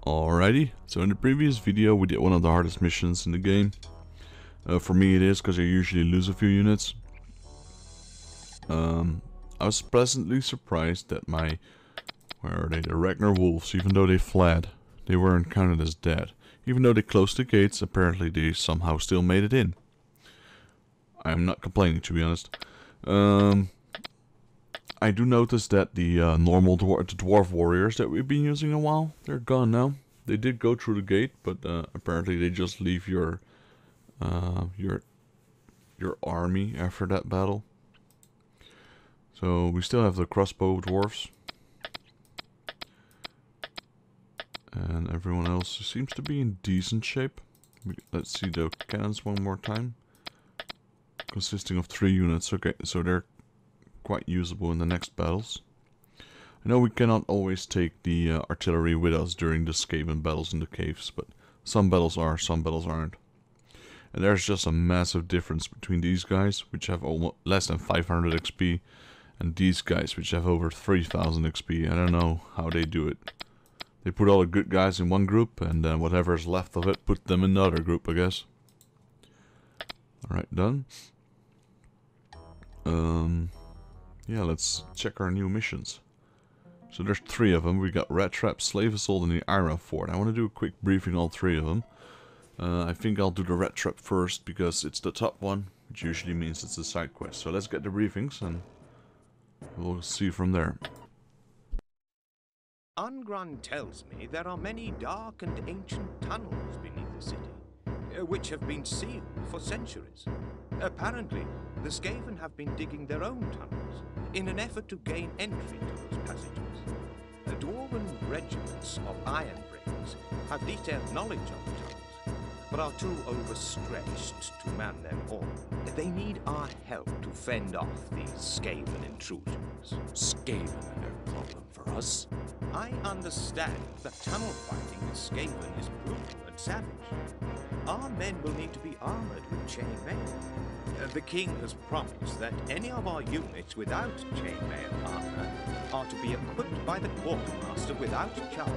Alrighty, so in the previous video we did one of the hardest missions in the game. For me it is, because I usually lose a few units. I was pleasantly surprised that my... where are they? The Ragnar Wolves, even though they fled, they weren't counted as dead. Even though they closed the gates, apparently they somehow still made it in. I'm not complaining, to be honest. I do notice that the normal dwarf warriors that we've been using a while, they're gone now. They did go through the gate, but apparently they just leave your army after that battle. So we still have the crossbow dwarfs, and everyone else seems to be in decent shape. Let's see the cannons one more time. Consisting of 3 units. Okay, so they're quite usable in the next battles. I know we cannot always take the artillery with us during the Skaven battles in the caves, but some battles are, some battles aren't. And there's just a massive difference between these guys, which have almost less than 500 XP, and these guys, which have over 3000 XP. I don't know how they do it. They put all the good guys in one group, and then whatever's left of it, put them in another group, I guess. Alright, done. Yeah, let's check our new missions. So there's 3 of them. We got Rat Trap, Slave Assault, and the Iron Fort. I want to do a quick briefing on all 3 of them. I think I'll do the Rat Trap first because it's the top one, which usually means it's a side quest. So let's get the briefings and we'll see from there. Ungran tells me there are many dark and ancient tunnels beneath the city, which have been sealed for centuries. Apparently, the Skaven have been digging their own tunnels in an effort to gain entry to those passages. The Dwarven regiments of Ironbreakers have detailed knowledge of the tunnels, but are too overstretched to man them all. They need our help to fend off these Skaven intrusions. Skaven are no problem for us. I understand that tunnel fighting with Skaven is brutal and savage. Our men will need to be armored with chainmail. The king has promised that any of our units without chainmail armor are to be equipped by the quartermaster without charge.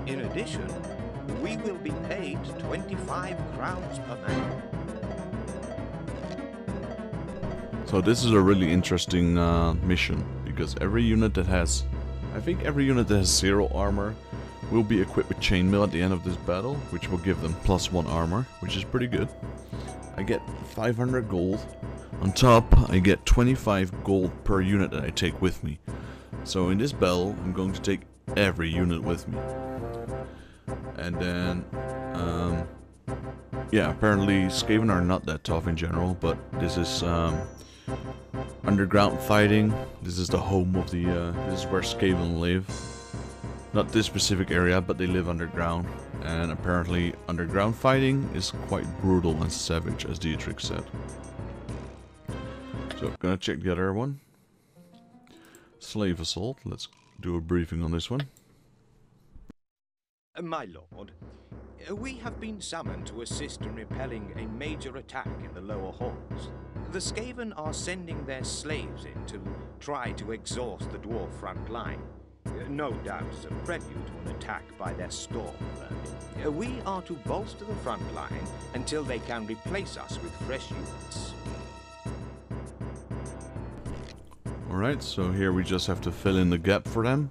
In addition, we will be paid 25 crowns per man. So this is a really interesting mission, because every unit that has... I think every unit that has 0 armor will be equipped with chainmail at the end of this battle, which will give them +1 armor, which is pretty good. I get 500 gold. On top, I get 25 gold per unit that I take with me. So in this battle, I'm going to take every unit with me. And then, yeah, apparently Skaven are not that tough in general, but this is underground fighting. This is the home of the, this is where Skaven live. Not this specific area, but they live underground. And apparently underground fighting is quite brutal and savage, as Dietrich said. So, gonna check the other one. Slave Assault. Let's do a briefing on this one. My lord, we have been summoned to assist in repelling a major attack in the lower halls. The Skaven are sending their slaves in to try to exhaust the dwarf front line. No doubt as a prelude to an attack by their storm army. We are to bolster the front line until they can replace us with fresh units. Alright, so here we just have to fill in the gap for them.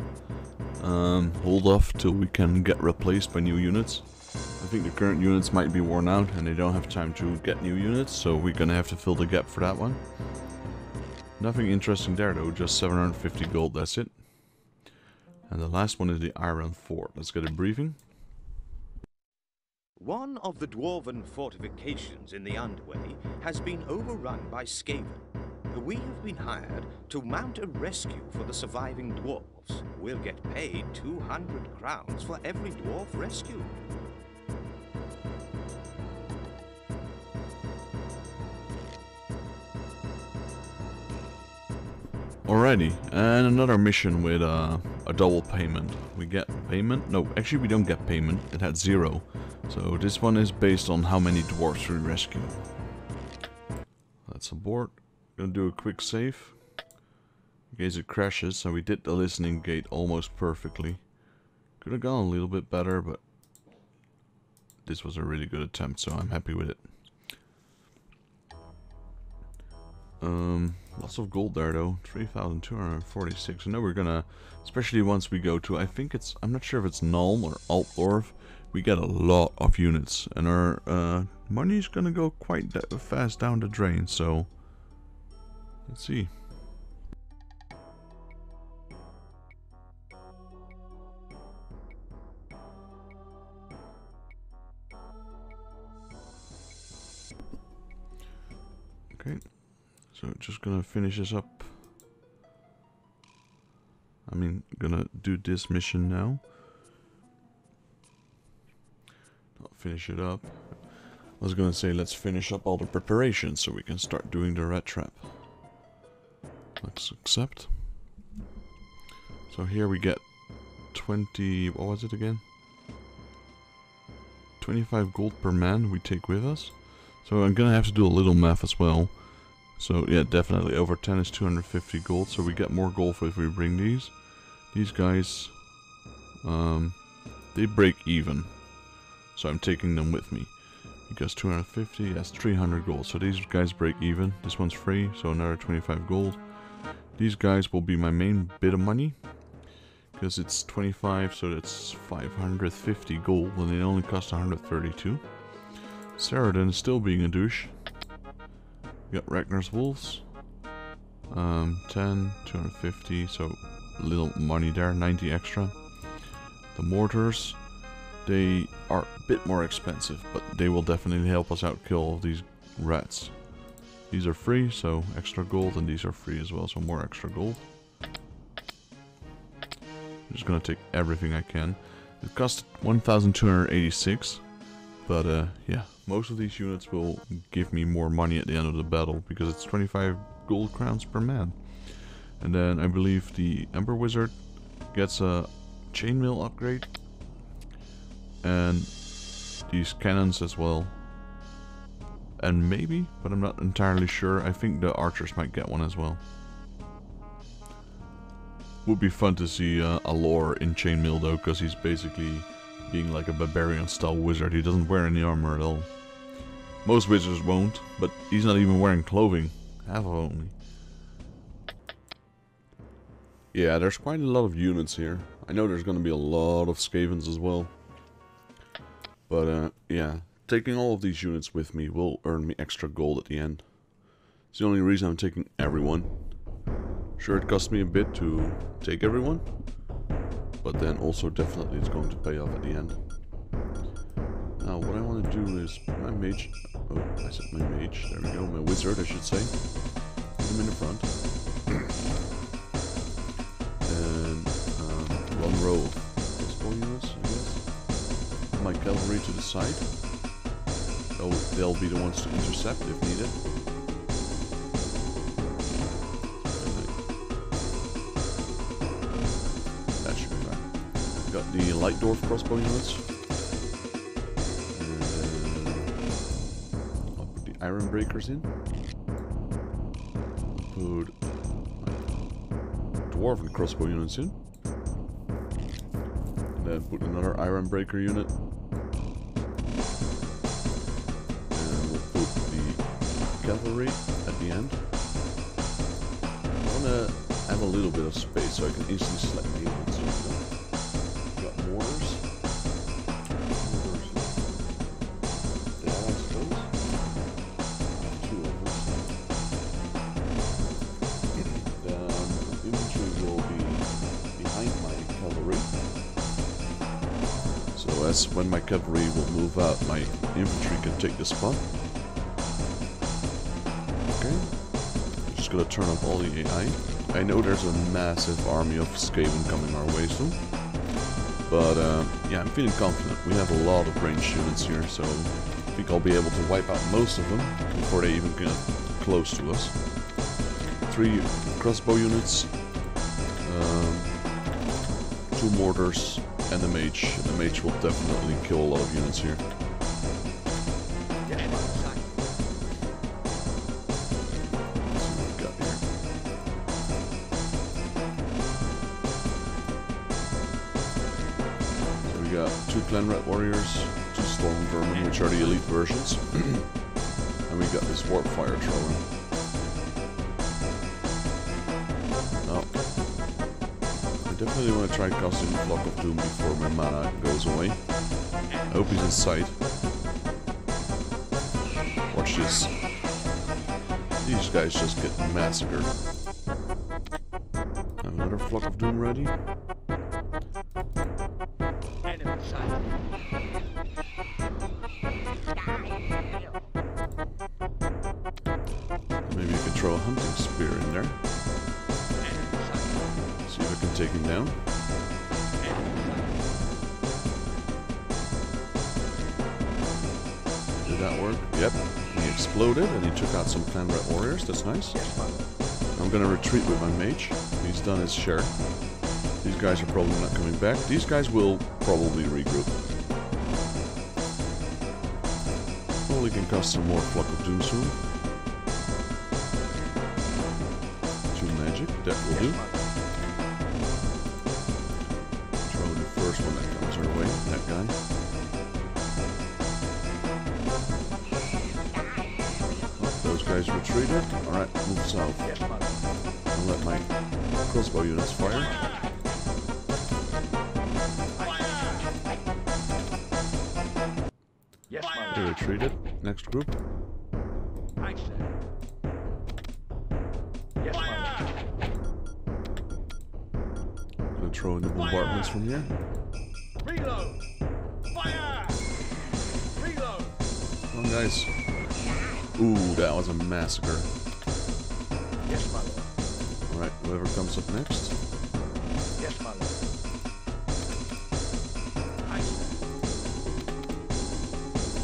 Hold off till we can get replaced by new units. I think the current units might be worn out and they don't have time to get new units, so we're gonna have to fill the gap for that one. Nothing interesting there though, just 750 gold, that's it. And the last one is the Iron Fort. Let's get a briefing. One of the dwarven fortifications in the Underway has been overrun by Skaven. We have been hired to mount a rescue for the surviving dwarves. We'll get paid 200 crowns for every dwarf rescued. Alrighty, and another mission with a double payment. We get payment? No, actually we don't get payment. It had 0. So this one is based on how many dwarves we rescue. Let's abort. Gonna do a quick save. In case it crashes, so we did the listening gate almost perfectly. Could have gone a little bit better, but this was a really good attempt, so I'm happy with it. Lots of gold there though, 3,246. I know we're gonna, especially once we go to, I think it's, I'm not sure if it's Nuln or Altdorf, we get a lot of units, and our money's gonna go quite fast down the drain, so let's see. Okay. So just gonna finish this up. I mean, gonna do this mission now. I'll finish it up. I was gonna say let's finish up all the preparations so we can start doing the rat trap. Let's accept. So here we get 20, what was it again? 25 gold per man we take with us. So I'm gonna have to do a little math as well. So yeah, definitely over 10 is 250 gold, so we get more gold if we bring these. These guys, they break even. So I'm taking them with me. Because 250, that's 300 gold. So these guys break even. This one's free, so another 25 gold. These guys will be my main bit of money. Because it's 25, so that's 550 gold, and they only cost 132. Saradin is still being a douche. We got Ragnar's Wolves. 10, 250, so little money there, 90 extra. The mortars, they are a bit more expensive, but they will definitely help us out kill all these rats. These are free, so extra gold, and these are free as well, so more extra gold. I'm just gonna take everything I can. It cost 1,286, but yeah, most of these units will give me more money at the end of the battle, because it's 25 gold crowns per man. And then I believe the Ember Wizard gets a chainmail upgrade, and these cannons as well. And maybe, but I'm not entirely sure, I think the archers might get one as well. Would be fun to see Alor in chainmail though, because he's basically being like a barbarian style wizard. He doesn't wear any armor at all. Most wizards won't, but he's not even wearing clothing. Half of only. Yeah, there's quite a lot of units here. I know there's going to be a lot of Skavens as well. But yeah, taking all of these units with me will earn me extra gold at the end. It's the only reason I'm taking everyone. Sure, it cost me a bit to take everyone, but then also definitely it's going to pay off at the end. Now what I want to do is my mage, oh I said my mage, there we go, my wizard I should say, put him in the front, and one row of crossbow units I guess, my cavalry to the side, so they'll be the ones to intercept if needed. Got the light dwarf crossbow units. And I'll put the iron breakers in. Put dwarven crossbow units in. And then put another iron breaker unit. And we'll put the cavalry at the end. I want to have a little bit of space so I can easily select my units. Mortars. Yeah, I suppose. Two of them. The infantry will be behind my cavalry. So as when my cavalry will move out, my infantry can take the spot. Okay. I'm just gonna turn off all the AI. I know there's a massive army of Skaven coming our way soon. But yeah, I'm feeling confident. We have a lot of ranged units here, so I think I'll be able to wipe out most of them before they even get close to us. 3 crossbow units, 2 mortars, and the mage. The mage will definitely kill a lot of units here. Clan Rat Warriors, 2 Storm Vermin, which are the elite versions. And we got this Warp Fire Thrower. Now, I definitely want to try casting Flock of Doom before my mana goes away. I hope he's in sight. Watch this. These guys just get massacred. Have another Flock of Doom ready. Maybe you can throw a hunting spear in there. See if I can take him down. Did that work? Yep. He exploded and he took out some Clan Red Warriors. That's nice. I'm gonna retreat with my mage. He's done his share. These guys are probably not coming back. These guys will probably regroup. Probably can cast some more Flock of Doom soon. 2 magic, that will do. Throw in the first one that comes our way, that guy. Oh, those guys retreated. Alright, move south. I'll let my crossbow units fire. They retreated. Next group. Gonna throw in the bombardments from here. Reload! Fire! Reload! Come on, guys. Ooh, that was a massacre. Yes, my lord. Alright, whoever comes up next. Yes, my lord.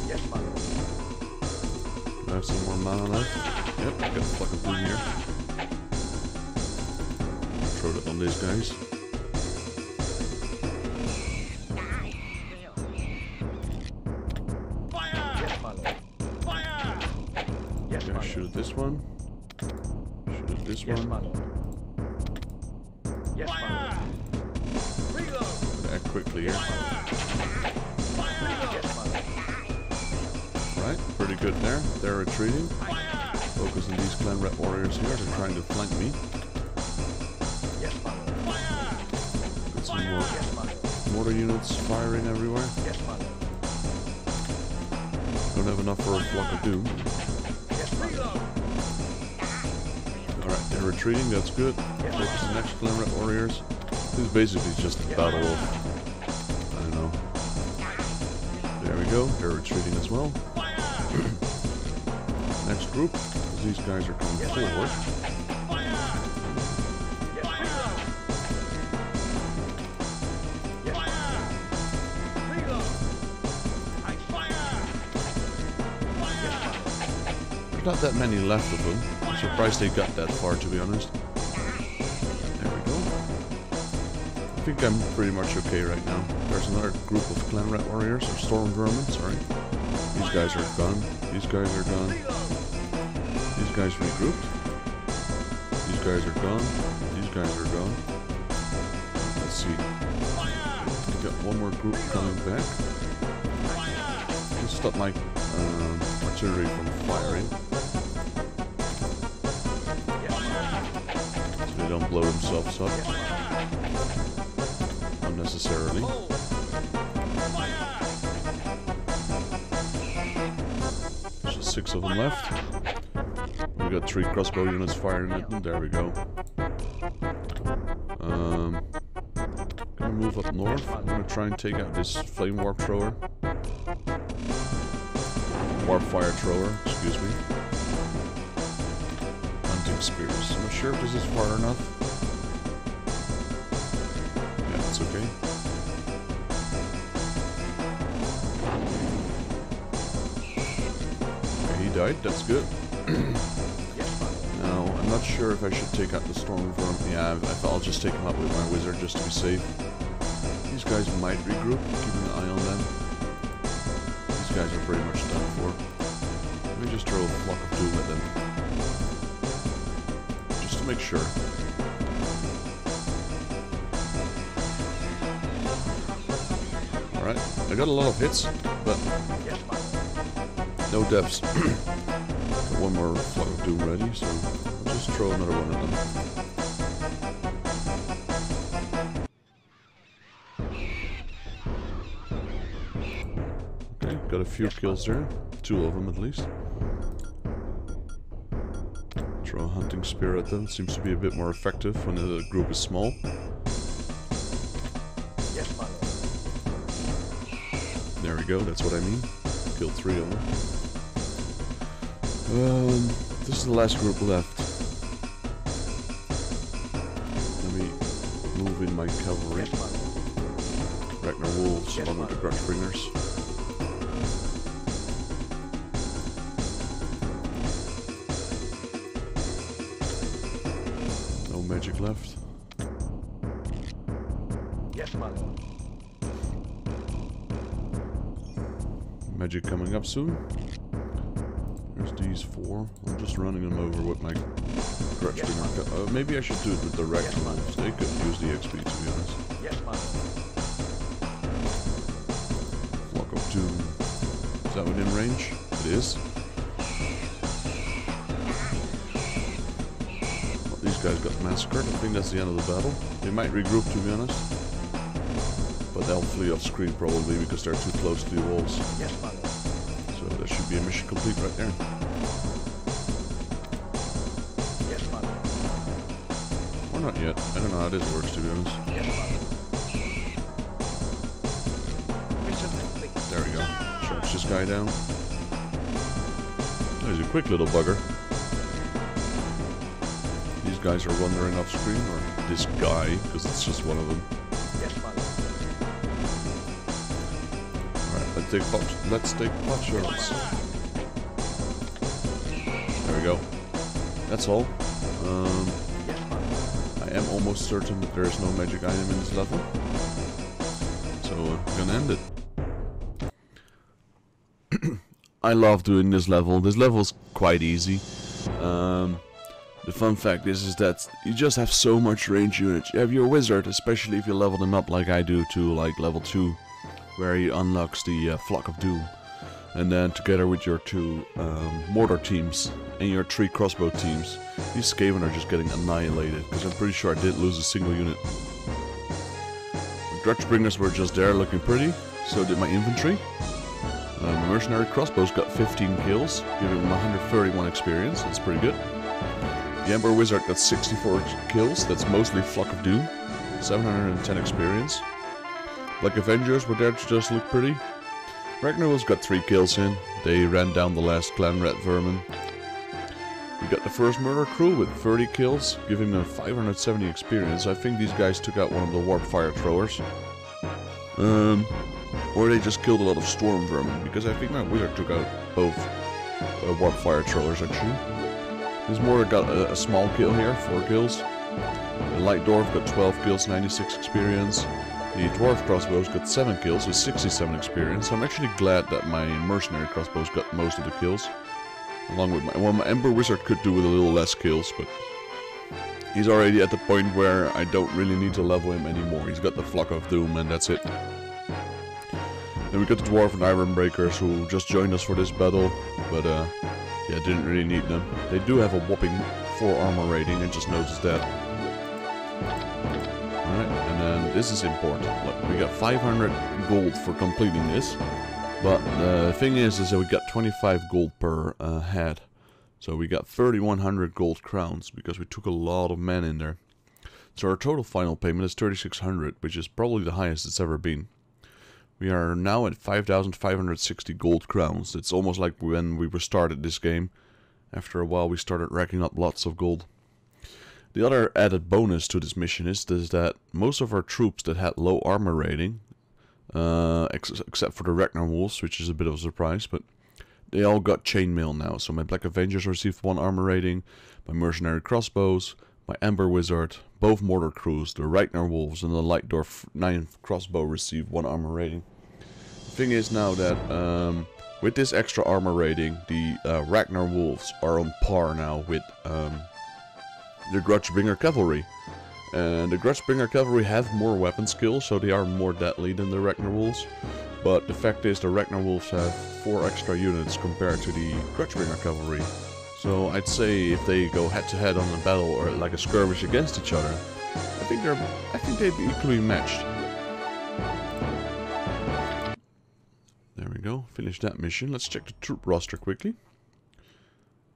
Yes, my lord. Do I have some more mana left? Yep, I got a Flock of Doom here. Throw it on these guys. Okay, shoot at this one. Shoot at this Yes, one. my lord. Yes, my lord. Reload! Gotta act quickly here. Yes, my lord. Right, pretty good there. They're retreating. Focus on these Clan Red Warriors here. They're trying to flank me. Yes, my lord. Got some more Yes, my lord. mortar units firing everywhere. Yes, my lord. Don't have enough for a Flock of Doom. Yes, my lord. Alright, they're retreating, that's good. Focus on the next Clan Red Warriors. This is basically just a battle of... I don't know. There we go, they're retreating as well. Next group, because these guys are coming forward. There's not that many left of them. I'm surprised they got that far, to be honest. There we go. I think I'm pretty much okay right now. There's another group of Clan Red Warriors, or Storm Vermin, sorry. These guys are gone. These guys are gone. These guys regrouped. These guys are gone. These guys are gone. Let's see. We got one more group coming back. Let's stop my artillery from firing. So they don't blow themselves up unnecessarily. There's just 6 of them left. We got 3 crossbow units firing at them. There we go. Gonna move up north. I'm gonna try and take out this flame warp thrower. Warp fire thrower, excuse me. Hunting spears. I'm not sure if this is far enough. Yeah, it's okay. Okay, he died, that's good. Now, I'm not sure if I should take out the storm vermin. Yeah, I'll just take him out with my wizard just to be safe. These guys might regroup, keeping an eye on them. These guys are pretty much done for. Let me just throw a Flock of Doom at them. Just to make sure. Alright, I got a lot of hits, but Yes, my lord. no deaths. Got one more Flock of Doom ready, so I'll just throw another one at them. Okay, got a few kills there. 2 of them at least. Throw a hunting spear at them. Seems to be a bit more effective when the group is small. Yes, my lord. There we go, that's what I mean. Killed 3 of them. This is the last group left. Let me move in my cavalry. Yes, my lord. Ragnar Wolves along with the Grudgebringers. No magic left. Yes, my lord. Magic coming up soon. There's these 4. I'm just running them over with my Grudgebringer. Maybe I should do it with the Ragnar Wolves. They could use the XP, to be honest. Yes, my lord. Flock of Doom. Is that within range? It is. Well, these guys got massacred. I think that's the end of the battle. They might regroup, to be honest. But they'll flee off screen probably because they're too close to the walls. Yes, my lord. So that should be a mission complete right there. Yes, my lord. Or not yet. I don't know how this works, to be honest. Yes, my lord. Mission complete. There we go. Charge this guy down. Oh, he's a quick little bugger. These guys are wandering off screen, or this guy, because it's just one of them. Yes, my lord. Alright, let's take pot shots. There we go. That's all. Yes, my lord. I am almost certain that there is no magic item in this level. So I'm gonna end it. I love doing this level. This level is quite easy. The fun fact is that you just have so much range units. You have your wizard, especially if you level them up like I do to like level 2, where he unlocks the Flock of Doom. And then together with your 2 mortar teams and your 3 crossbow teams, these Skaven are just getting annihilated, because I'm pretty sure I didn't lose a single unit. The Grudgebringers were just there looking pretty, so did my infantry. My mercenary crossbows got 15 kills, giving them 131 experience. That's pretty good. The Emperor Wizard got 64 kills. That's mostly Flock of Doom. 710 experience. Black Avengers were there to just look pretty. Ragnar Wolves got 3 kills in. They ran down the last clan rat vermin. We got the first murder crew with 30 kills, giving them 570 experience. I think these guys took out one of the warp fire throwers. Or they just killed a lot of storm vermin, because I think my wizard took out both warp fire throwers actually. This mortar got a small kill here, 4 kills. The light dwarf got 12 kills, 96 experience. The dwarf crossbows got 7 kills with 67 experience. I'm actually glad that my mercenary crossbows got most of the kills. Along with my Emperor Wizard could do with a little less kills, but he's already at the point where I don't really need to level him anymore. He's got the Flock of Doom and that's it. Then we got the Dwarf and Iron Breakers who just joined us for this battle, but yeah, didn't really need them. They do have a whopping 4 armor rating, I just noticed that. Alright, and then this is important. Look, we got 500 gold for completing this, but the thing is that we got 25 gold per head. So we got 3,100 gold crowns, because we took a lot of men in there. So our total final payment is 3,600, which is probably the highest it's ever been. We are now at 5,560 gold crowns. It's almost like when we started this game. After a while we started racking up lots of gold. The other added bonus to this mission is that most of our troops that had low armor rating, except for the Ragnar Wolves, which is a bit of a surprise, but they all got chainmail now. So my Black Avengers received 1 armor rating, my mercenary crossbows, my Ember Wizard, both mortar crews, the Ragnar Wolves and the Light Dwarf 9th crossbow received 1 armor rating. The thing is now that with this extra armor rating, the Ragnar Wolves are on par now with the Grudgebringer Cavalry. And the Grudgebringer Cavalry have more weapon skill, so they are more deadly than the Ragnar Wolves. But the fact is, the Ragnar Wolves have 4 extra units compared to the Grudgebringer Cavalry. So I'd say if they go head to head on a battle or like a skirmish against each other, I think they'd be equally matched. There we go, finished that mission. Let's check the troop roster quickly.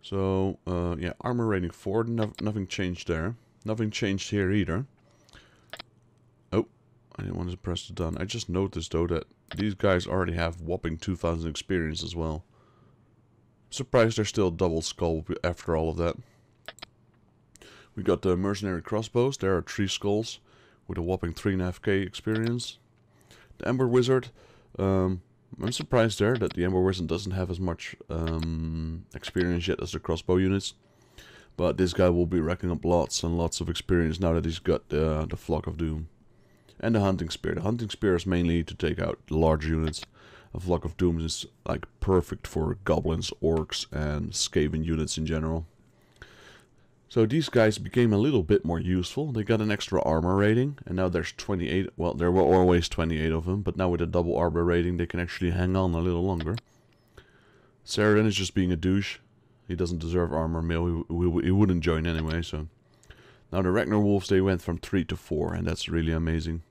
So, yeah, armor rating 4, nothing changed there. Nothing changed here either. Oh, I didn't want to press the done. I just noticed though that these guys already have whopping 2,000 experience as well. Surprised they're still double skull after all of that. We got the mercenary crossbows. There are 3 skulls with a whopping 3.5k experience. The Ember Wizard. I'm surprised there that the Ember Wizard doesn't have as much experience yet as the crossbow units. But this guy will be racking up lots and lots of experience now that he's got the Flock of Doom. And the Hunting Spear. The Hunting Spear is mainly to take out large units. A Flock of Doom is like perfect for goblins, orcs, and Skaven units in general. So these guys became a little bit more useful. They got an extra armor rating, and now there's 28. Well, there were always 28 of them, but now with a double armor rating, they can actually hang on a little longer. Saradin is just being a douche. He doesn't deserve armor mail. He wouldn't join anyway. So now the Ragnar Wolves, they went from 3 to 4, and that's really amazing.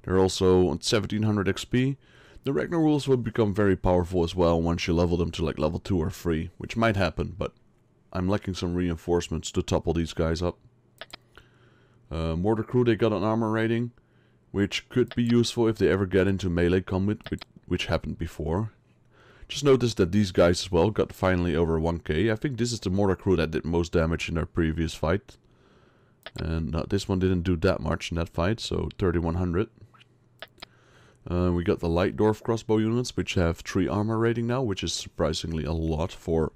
They're also on 1700 XP. The Ragnar Wolves will become very powerful as well once you level them to like level 2 or 3, which might happen, but I'm lacking some reinforcements to topple these guys up. Mortar Crew, they got an armor rating, which could be useful if they ever get into melee combat, which happened before. Just noticed that these guys as well got finally over 1k. I think this is the Mortar Crew that did most damage in their previous fight. And this one didn't do that much in that fight, so 3100. We got the Light Dwarf crossbow units, which have 3 armor rating now, which is surprisingly a lot for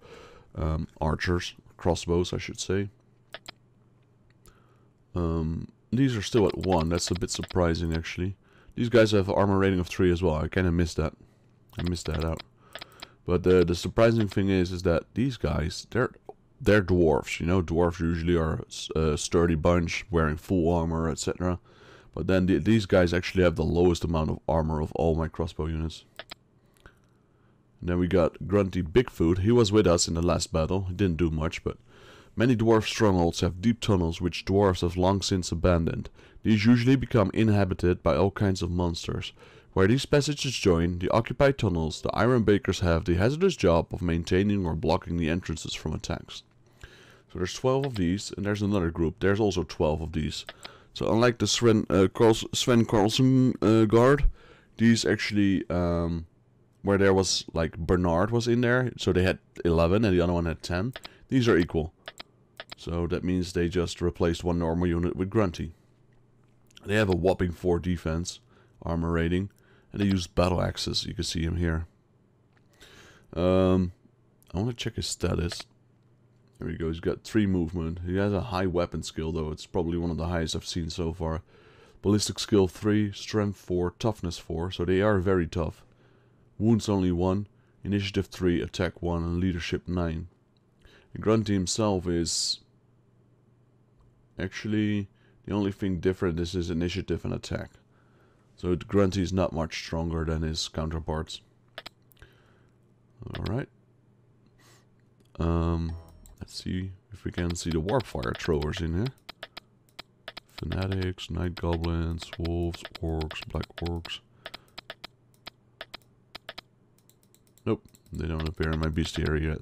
archers, crossbows I should say. These are still at 1, that's a bit surprising actually. These guys have armor rating of 3 as well, I kinda missed that. I missed that out. But the surprising thing is that these guys, they're dwarves, you know, dwarves usually are a sturdy bunch, wearing full armor, etc. But then these guys actually have the lowest amount of armor of all my crossbow units. And then we got Grunty Bigfoot. He was with us in the last battle. He didn't do much, but many dwarf strongholds have deep tunnels which dwarves have long since abandoned. These usually become inhabited by all kinds of monsters. Where these passages join the occupied tunnels, the Iron Bakers have the hazardous job of maintaining or blocking the entrances from attacks. So there's 12 of these, and there's another group. There's also 12 of these. So unlike the Sven Carlson guard, these actually, where there was like Bernard was in there, so they had 11 and the other one had 10. These are equal. So that means they just replaced one normal unit with Grunty. They have a whopping 4 defense armor rating, and they use battle axes. You can see him here. I want to check his status. There we go, he's got 3 movement. He has a high weapon skill though, it's probably one of the highest I've seen so far. Ballistic skill 3, strength 4, toughness 4, so they are very tough. Wounds only 1, initiative 3, attack 1, and leadership 9. And Grunty himself is... Actually, the only thing different is his initiative and attack. So Grunty is not much stronger than his counterparts. Alright. Let's see if we can see the Warpfire throwers in here. Fanatics, Night Goblins, Wolves, Orcs, Black Orcs. Nope, they don't appear in my bestiary yet.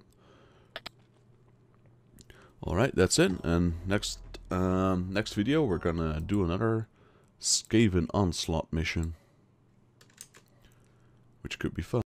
Alright, that's it. And next video we're gonna do another Skaven Onslaught mission, which could be fun.